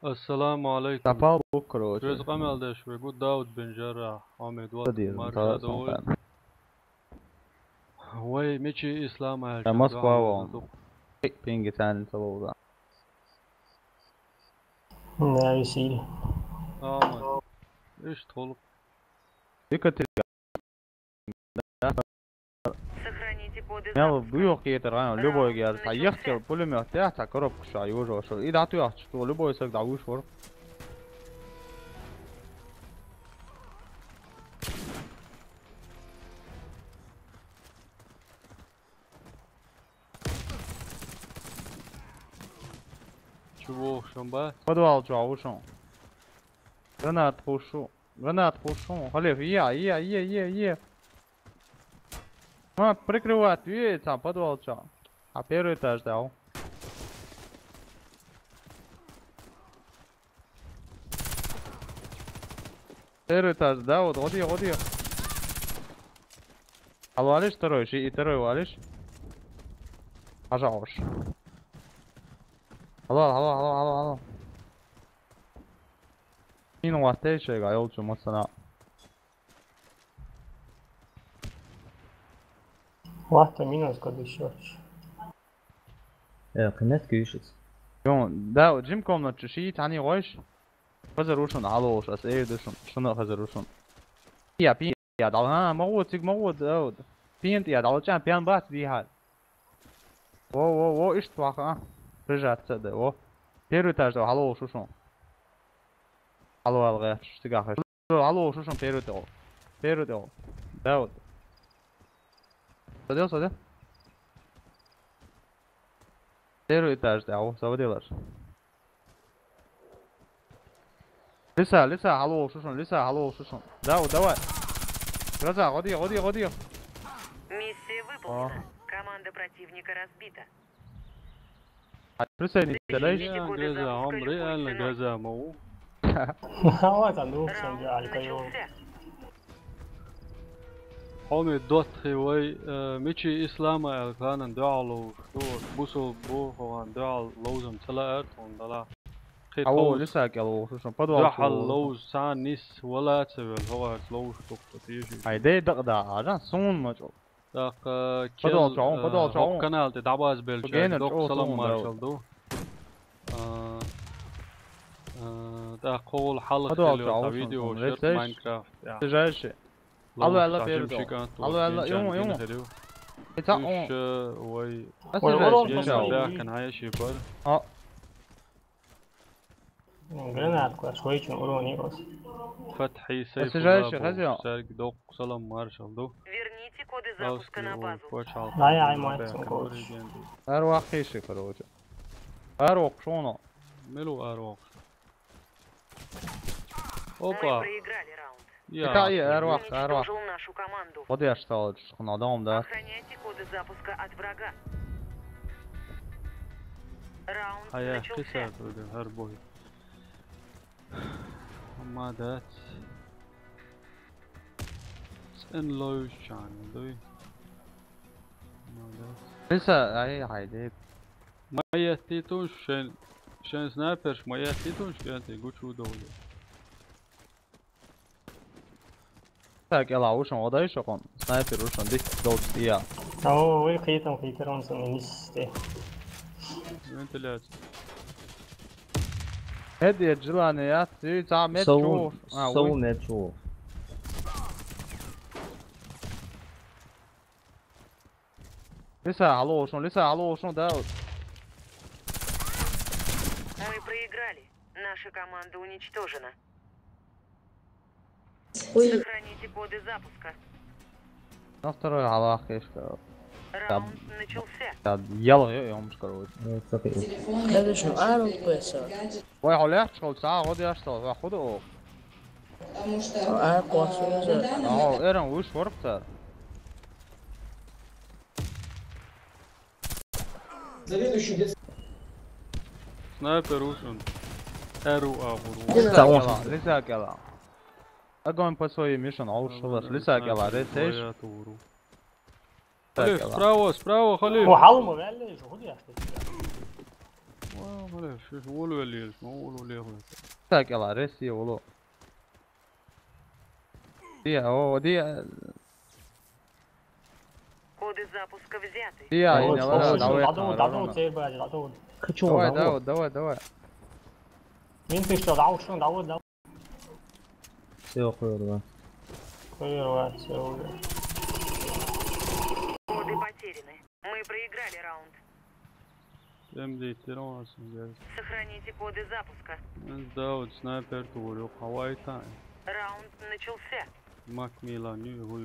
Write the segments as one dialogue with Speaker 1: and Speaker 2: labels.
Speaker 1: السلام عليكم.
Speaker 2: تفاوض بكره
Speaker 1: رزق أمل داش بيقول داود بن جراح حامد وقت
Speaker 2: تدير
Speaker 1: مرشد وي ميشي إسلام هالشد
Speaker 2: موسكوا
Speaker 1: واحد
Speaker 2: و بينج ثاني تبغى
Speaker 3: Ja, ich sehe.
Speaker 1: آمد إيش طلب
Speaker 2: ديكتر я буйок етер любой гер саяхча пулемет та коробка шай уже шо и дату яч что любой сак да уж вор
Speaker 1: чего шамба
Speaker 2: подвал жаушон гранат пушу халев е ما прикрывает дверь там подвал ча а первый этаж дал первый этаж да вот ходи а валишь второй и второй валишь пожалуйста алло мину вастейшега ёлчу моцана
Speaker 3: Warte, minus kad еще.
Speaker 4: قيمات كيوشز
Speaker 2: يون دا جيم комнат شي تاني غوش خزروشن علوش اس ايه دشن شنو خزروشن يا دالنا موت داود بينت يا دال جان بيان بات دي حال ايش توخا رجعت ده و первый этаж да алло шушон алло алга штыга алло шушон первый этаж дауд Садил. Первый этаж, да, заводилаш. Лиса, алло, шушон. Дауд, давай. Гроза, ходи.
Speaker 5: Миссия выполнена. Команда противника разбита.
Speaker 2: Присоедините, да?
Speaker 1: يا جزا عمري أنا جزا مو
Speaker 3: Вот он, ну, всем
Speaker 5: Раунд
Speaker 3: далька его.
Speaker 5: начался.
Speaker 1: حامد دوتخي وي ميشي إسلام كان دعالو شو بوسو بو هو دعال لوزم تلاقت وندلا
Speaker 2: أو لسه كيلو شوشون بدو
Speaker 1: دعال لوز سان نيس ولا تبل هو لوز تقطيجي
Speaker 2: هيدا دقدا عشان صون ما جو
Speaker 1: داق
Speaker 2: بدو تعون
Speaker 1: كانال تدعباز بيلشاك دوق سلام مارشال دو داق قول حلقة اللي فيديو شرط ماينكرافت
Speaker 2: تجاهش الله بيرجع الله يوم تاع
Speaker 1: مش وي كان هاي شي بر
Speaker 3: Гранат, швидше уроні просто.
Speaker 1: فتحي سيف سارق دوق سلام مارشال دو
Speaker 5: Верните коды запуска на базу.
Speaker 3: Да, я мать коуч.
Speaker 2: أروق خيشي كروجة أروق شونو
Speaker 1: ملو أروق
Speaker 5: Мы
Speaker 1: أوبا
Speaker 5: проиграли раунд.
Speaker 2: يا أروق
Speaker 5: Уничтожил нашу команду.
Speaker 2: خد يا اشتغل شخنا دام ده
Speaker 5: Охраняйте коды запуска от врага. Раунд
Speaker 1: هيا
Speaker 5: начался.
Speaker 1: خسر هربوي ما دات سن لوش عن دوي ما دات
Speaker 2: لسه هيديك
Speaker 1: ما يهتيتوش شان سنايبرش ما يهتيتوش كانت يقول شو دولة
Speaker 2: Так, ela ušam odaj šokon, snajper ušam dik dolt ja.
Speaker 3: Ovo je hitam on sam niste.
Speaker 1: انت لا
Speaker 2: هدي الجلاني يا تي تاع مترو
Speaker 4: سو مترو
Speaker 2: لسه على وشون داود
Speaker 5: Мы проиграли. Наша команда уничтожена. Сохраните коды запуска.
Speaker 2: نفترض على اخيش
Speaker 5: Раунд начался.
Speaker 2: يلا يوم شكروت
Speaker 6: هذا شنو عارف بيسا
Speaker 2: واي حولي شغل ساعة غادي اشتغل خذه
Speaker 6: عارف واسو
Speaker 2: ايرن وش ورقتر
Speaker 1: سنايبر وشون ارو
Speaker 2: لسه كلا اقوم بسوي ميشن عوش خلاص لسه كلا ريسيش
Speaker 1: خليف سبراو خليف
Speaker 3: وحلمه قال لي شو خد يا اخي.
Speaker 1: ولا شو قولوا لي ما قولوا لي هو
Speaker 2: تاك يلا ريسي ولو دي
Speaker 5: Коды запуска взяты.
Speaker 2: دي
Speaker 3: داود
Speaker 2: يعني ولا داوي
Speaker 3: داود سير بقى داود
Speaker 2: دواء دواء دواء دواء
Speaker 3: مين تشتغل داود شلون داود
Speaker 4: Все, хуй,
Speaker 3: خير سوي
Speaker 5: Коды потеряны. Мы проиграли раунд.
Speaker 1: MD تيرون اسمه
Speaker 5: Сохраните коды запуска.
Speaker 1: داود سنايبر تقول هواي تايم
Speaker 5: Раунд начался.
Speaker 1: ماك ميلاني هو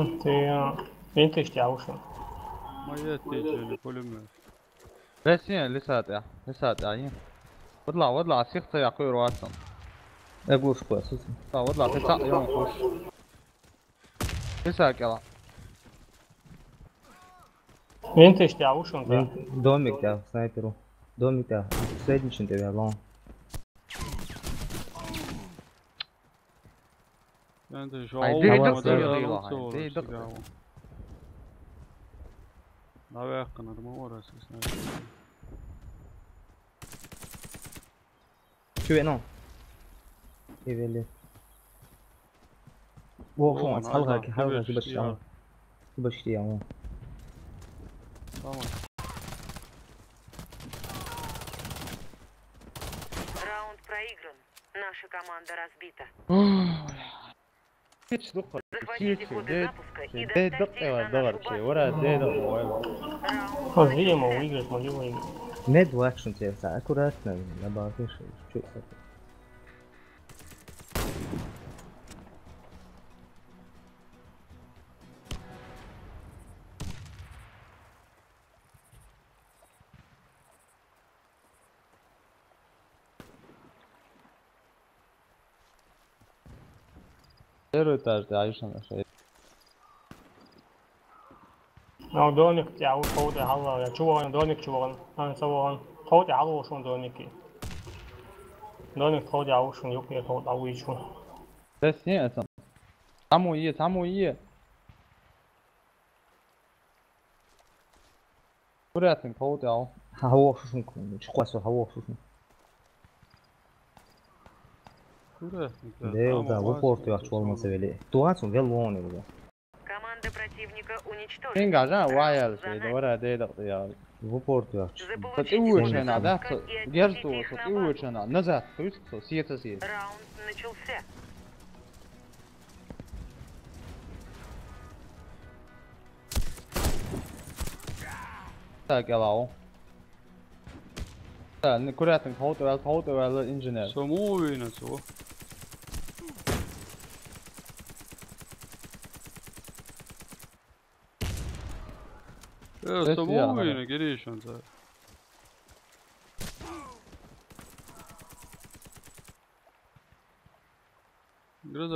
Speaker 3: انت مين تشتغل شلون
Speaker 1: ما يتيجي كل ما
Speaker 2: ريسي لسات يعني واطلع سيخت يا قير واتسون
Speaker 4: Eguš koja su se.
Speaker 2: واطلع تسع يوم خوش لسات يلا
Speaker 3: مين تشتغل شلون
Speaker 4: Domik da, snajperu. Domik da, srednjični tebi, ali
Speaker 1: انت شو
Speaker 2: هاي دي
Speaker 1: اول
Speaker 2: دقة
Speaker 1: ما
Speaker 2: يلا
Speaker 1: تصور
Speaker 2: هاي دي دقة
Speaker 1: لا يقنر ما ورا اساسا
Speaker 4: Şu ve no. Eveli. Bu fon halga ki başlayalım. Başlayalım.
Speaker 1: Tamam.
Speaker 5: Раунд проигран. Наша команда разбита.
Speaker 2: هيك دقة
Speaker 5: Захватите коды запуска и
Speaker 2: دي
Speaker 5: доставьте
Speaker 2: دقة
Speaker 5: их
Speaker 2: ولا
Speaker 5: на нашу
Speaker 2: دقة شي
Speaker 5: базу.
Speaker 2: ولا دي دقة ولا
Speaker 5: Раунд
Speaker 3: خلاص видимо выиграть могли выиграть
Speaker 4: Ne bu action tepsi? Akuratno. Ne bakış. Çok satı.
Speaker 2: غير تاج عايشنا شيء
Speaker 3: لو دونك تعود فوضى هلا يا شو دونك شو انا سوى فوضى على شو دونك دونك فوضى على شو يوكي فوضى على شو
Speaker 2: بس هي أصلا عمو براتن كود يا
Speaker 4: Hava şuşun konu. Çıkması hava şuşun. Ne da bu portu yaş olmasa böyle. Duaçun vel onu bu.
Speaker 5: команда противника уничтожена.
Speaker 2: فين قاعدين وايل
Speaker 5: За
Speaker 2: شيء
Speaker 5: нами.
Speaker 2: دورة دي دقة يا
Speaker 4: Bu portu yaş.
Speaker 5: Заполучите
Speaker 2: تقوش
Speaker 5: коды
Speaker 2: هنا ده
Speaker 5: запуска и отнесите
Speaker 2: جرتو
Speaker 5: их на
Speaker 2: تقوش
Speaker 5: базу.
Speaker 2: هنا نزل تويستو سيت
Speaker 5: Раунд начался.
Speaker 2: تاك يلاو كراتن كود ولا انجينير
Speaker 1: سموينا سو
Speaker 2: بس يا
Speaker 1: سموينا قريش انت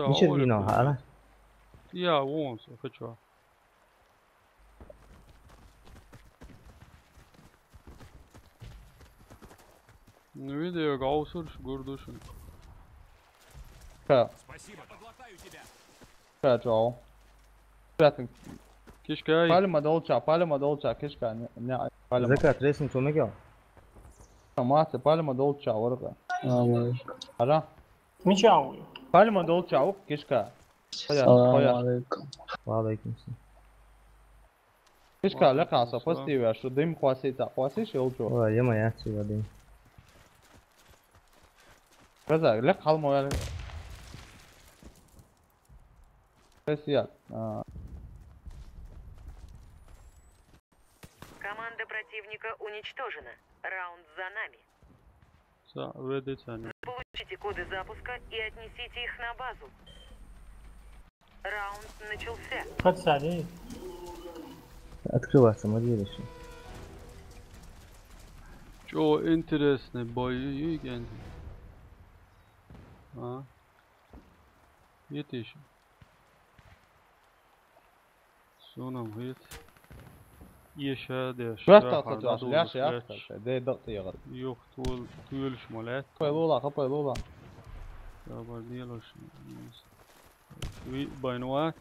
Speaker 4: Niçin vino hala?
Speaker 1: يا وونس خشوا Видео гаусурш гурдушин.
Speaker 2: كا كا جو كراتن
Speaker 1: Кишкай.
Speaker 2: Palma dolčā kiškā ne palma
Speaker 4: Zekat resim çoğuna gel.
Speaker 2: māca palma dolčā orga ara
Speaker 3: مشاوي
Speaker 2: palma dolčā uk kiškā
Speaker 4: Aleyküm.
Speaker 2: kiškā lekāsa pastīvē šo dim kvasīši ilčo
Speaker 4: O yema ya çiğdeyim.
Speaker 2: Kazak lek halmo ya Спасибо.
Speaker 5: Команда противника уничтожена. Раунд за нами.
Speaker 1: Ведите они.
Speaker 5: Получите коды запуска и отнесите их на базу. Раунд начался.
Speaker 3: подсади
Speaker 4: Открываться модели.
Speaker 1: Что интересный бой ген. А? Yetiş. Sunum hit. يشهد
Speaker 2: Röstat att du läser i axeln. Det är dött i ögat.
Speaker 1: يقتل تولش مولات
Speaker 2: Kappa låda.
Speaker 1: يا برديلوش باينوات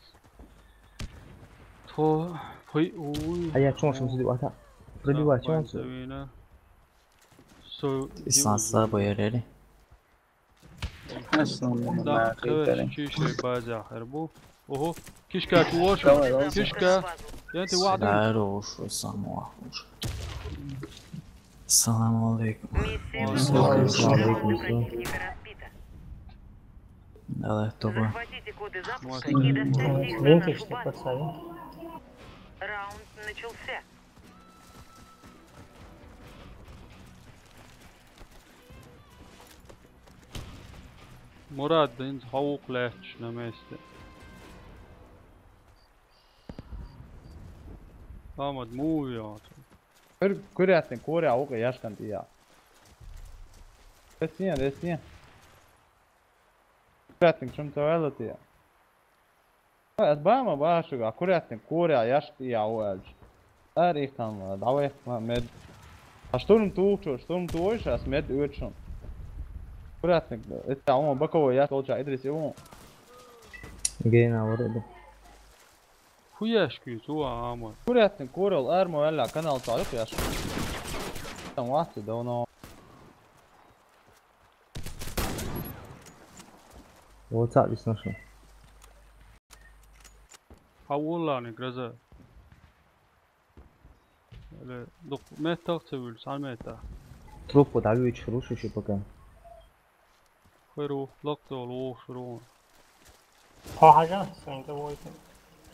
Speaker 1: تو في اوي
Speaker 4: 哎呀，中什么是我操？不是我中是。
Speaker 1: سوينا سو
Speaker 7: İstansa boyarı.
Speaker 1: да خش شيء باجع خربو اوهو كيشكا توش كيشكا انت وعد
Speaker 7: Daroş ve samuahuş. Assalamu alaikum.
Speaker 5: Миссия
Speaker 4: Алейкум,
Speaker 5: противника разбита.
Speaker 7: Да, это было.
Speaker 5: Захватите коды запуска и доставьте их на
Speaker 3: Винтишь
Speaker 5: нашу
Speaker 3: ты,
Speaker 5: базу.
Speaker 3: пацан.
Speaker 5: Раунд начался.
Speaker 1: مراد دين حقوق لاتش نماسته Ahmad muu ja
Speaker 2: Kurjätten kuoria uke jäskän tiia. Det är Kurjätten som tar väl tiia. Ett bäma bara suga kurjätten kuoria jästiä uelj. Ihan dave med. Sturm tuoisas med utson. Kurjätten että on bako ja tolja idris ju.
Speaker 4: جينا ورد.
Speaker 1: Huyaşkü tuğa Ahmad
Speaker 2: Kurjätten kuorol armo ella kanal talık jäs. Tam vahti da ono.
Speaker 4: واتساب يسنشو.
Speaker 1: Havullarni graza Dok meta tevül san meta
Speaker 4: Трупу даю чруши пока.
Speaker 1: Khairu laqta lo shuru
Speaker 3: ها حاجة انت ويت.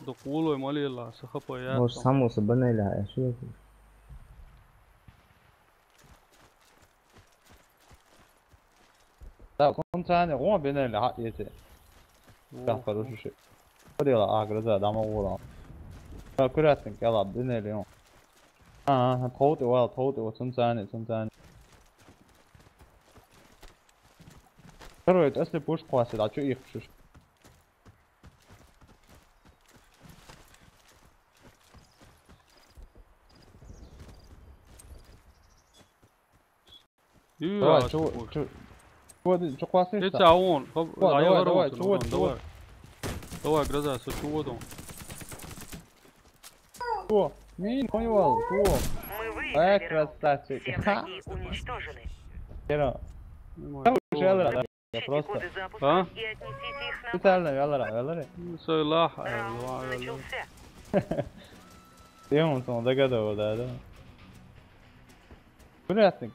Speaker 1: Dok ulo malilla sakhapa ya
Speaker 4: مش سامو سبنا لها شو.
Speaker 2: Da kontane roma benelle ha yete. Da karışışı. Oraya agraza dama ola. Kurjätten kala benelle jo. Han trodde och sånt. Короче, если будешь классить, а чё их пишешь? Давай, чё классишь?
Speaker 1: It's aon
Speaker 2: давай, чего?
Speaker 1: Давай graza sa чудом
Speaker 2: Чё? Не понял, чё?
Speaker 5: Мы выиграли раунд.
Speaker 2: Красавчик.
Speaker 5: Все враги уничтожены.
Speaker 2: Хера. Я
Speaker 5: Ищите
Speaker 2: просто
Speaker 5: коды запуска
Speaker 1: А?
Speaker 5: и отнесите их на базу.
Speaker 2: специально веллера.
Speaker 1: Saylah
Speaker 5: Раунд начался.
Speaker 2: Diyorum sana da kadar da. Kurjätten.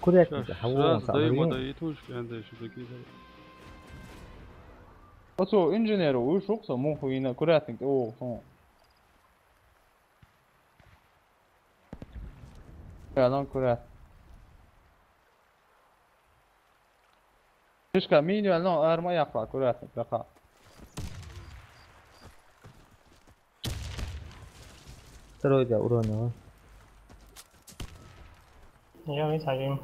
Speaker 4: Kurjätten حوون
Speaker 1: Раз дайма
Speaker 4: صعبين.
Speaker 1: да и тушки анда şu dakika
Speaker 2: Och så ingenjör och också mot hina kurjätten och så. Ja, non kurjätten. Fiska minimum no arma yapar kurjätten kaka.
Speaker 4: تروي أورانا.
Speaker 3: يا ميت حاجة.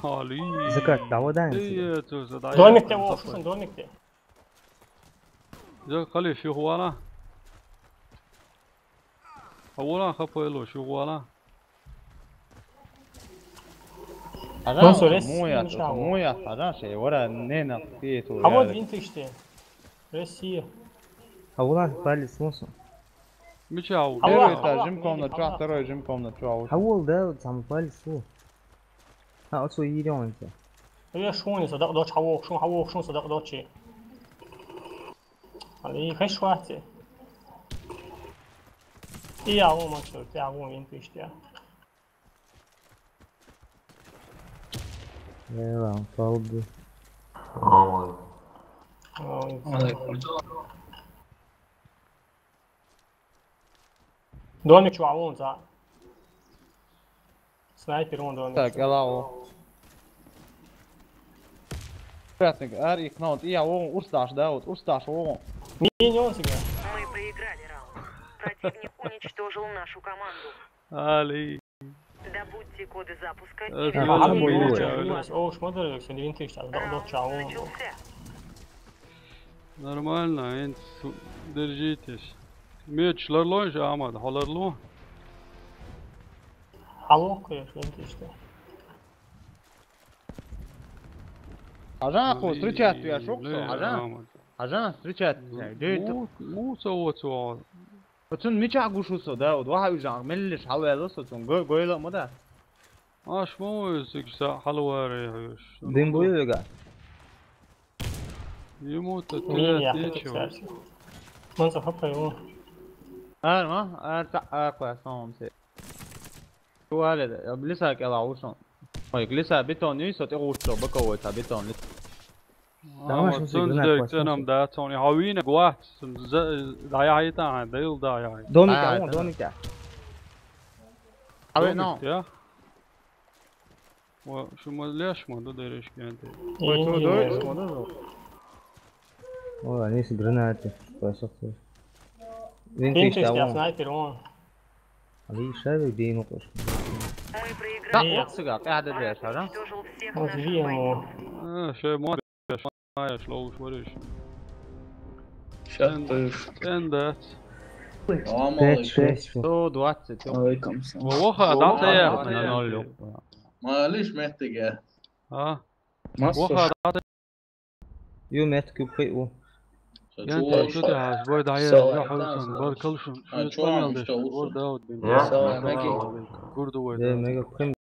Speaker 1: Ali
Speaker 4: ذكرت دعوة دانس.
Speaker 1: ايه تو da
Speaker 3: دونك ده وشوشن دونك ده.
Speaker 1: ده خلي في هوانا اولا خبوا شو هوانا
Speaker 2: مويا هذا شيء ورا نينا فيتو.
Speaker 3: حوض فينتش ده. Россия.
Speaker 4: حولا بالي سموسو.
Speaker 1: مشاو
Speaker 2: Первый этаж, жим комнату, второй жим комнату.
Speaker 4: حول ده سام بالي سو. ها أصو يديون أنت.
Speaker 3: هي شون صدق دوتش حوق شون صدق دوتش. علي خش واحد. إيه هو ما شو تعاون فينتش ده.
Speaker 4: يلا طالب.
Speaker 3: دونك شو عمون صح سنايبر هون دونك
Speaker 2: Tak, elavo. Pētniek, arī knaut, uzstāšu daudz, uzstāšu ogu.
Speaker 3: مين يونسك
Speaker 5: Мы проиграли раунд. Противник уничтожил нашу команду.
Speaker 1: علي
Speaker 5: Добудьте коды запуска
Speaker 1: Э,
Speaker 5: и
Speaker 1: ты
Speaker 3: حرب
Speaker 1: Ой,
Speaker 5: верните
Speaker 1: ой, ой.
Speaker 3: ويوس اوش ما ادري شو اللي انت اشتغل ضغط شو
Speaker 5: Раунд
Speaker 3: عمون
Speaker 5: начался.
Speaker 1: Нормально, انت держитесь. Мечler longe Ahmet, halar lo.
Speaker 3: حلوك يا شو انت اشتغل
Speaker 2: Ajan, ko stričēt pie šukso, ajan. Ajan, stričēt. Dēļ,
Speaker 1: مو سوت سؤال.
Speaker 2: Pēc un mičā gušuso daudz, vaha užāk, melliš halvēlos, un goila modā.
Speaker 1: اش مو يسك حلوة ريحوش.
Speaker 4: دين بوي قاعد
Speaker 1: يموت
Speaker 3: مين يا
Speaker 1: الثلاث
Speaker 3: اخي
Speaker 1: يتشو.
Speaker 3: منصف حبه يمون
Speaker 2: Ta koja sam se. Tu ali, lisā kelā ušon. Oi, lisā beton yusot ušo, bako ta beton.
Speaker 1: Ahmet söndük canım da Tony havine guat. Daya hayta değil daya.
Speaker 4: دومي
Speaker 2: آه،
Speaker 4: قاعد
Speaker 2: تمام.
Speaker 4: دومي قاعد
Speaker 2: Abi no.
Speaker 1: يا وشو ما ليش ما تدريش كانت.
Speaker 2: Oi, tu dois,
Speaker 3: ينجي
Speaker 2: modu.
Speaker 4: والله نيس جرناتي كويس اكثر وين
Speaker 3: انت
Speaker 4: تيجي
Speaker 3: اشتغل
Speaker 4: تعاون
Speaker 3: سنايبر هون
Speaker 4: علي شايف دي نقطة
Speaker 5: Мы
Speaker 2: Ta
Speaker 5: проиграли.
Speaker 2: otsiga, qاعدة ديش,
Speaker 5: Враг
Speaker 2: ajan.
Speaker 5: уничтожил всех
Speaker 3: Вот
Speaker 5: наших
Speaker 3: видим
Speaker 5: бойцов.
Speaker 3: его.
Speaker 1: شيء ما معايش لو وريش.
Speaker 8: Şartlar.
Speaker 1: اندت.
Speaker 8: Tamam
Speaker 4: تاتش
Speaker 8: aleyküm.
Speaker 4: تاتش
Speaker 2: Tu 20.
Speaker 8: Aleyküm selam.
Speaker 1: ووخا
Speaker 2: Ana
Speaker 1: دعت
Speaker 2: nollu.
Speaker 8: معلش محتاج
Speaker 1: ها
Speaker 8: مصر
Speaker 1: وخا دعت
Speaker 4: يو مات كيو بقيقو
Speaker 1: انت تدعس بورد عيال
Speaker 8: سوا.
Speaker 1: يحوسن باركلشن
Speaker 8: Ha,
Speaker 1: شو
Speaker 8: çoğalmış
Speaker 1: تمام
Speaker 8: da olsun.
Speaker 1: بورد اوت
Speaker 8: Sağ ol, Megi.
Speaker 1: كوردو
Speaker 4: زي ما يقول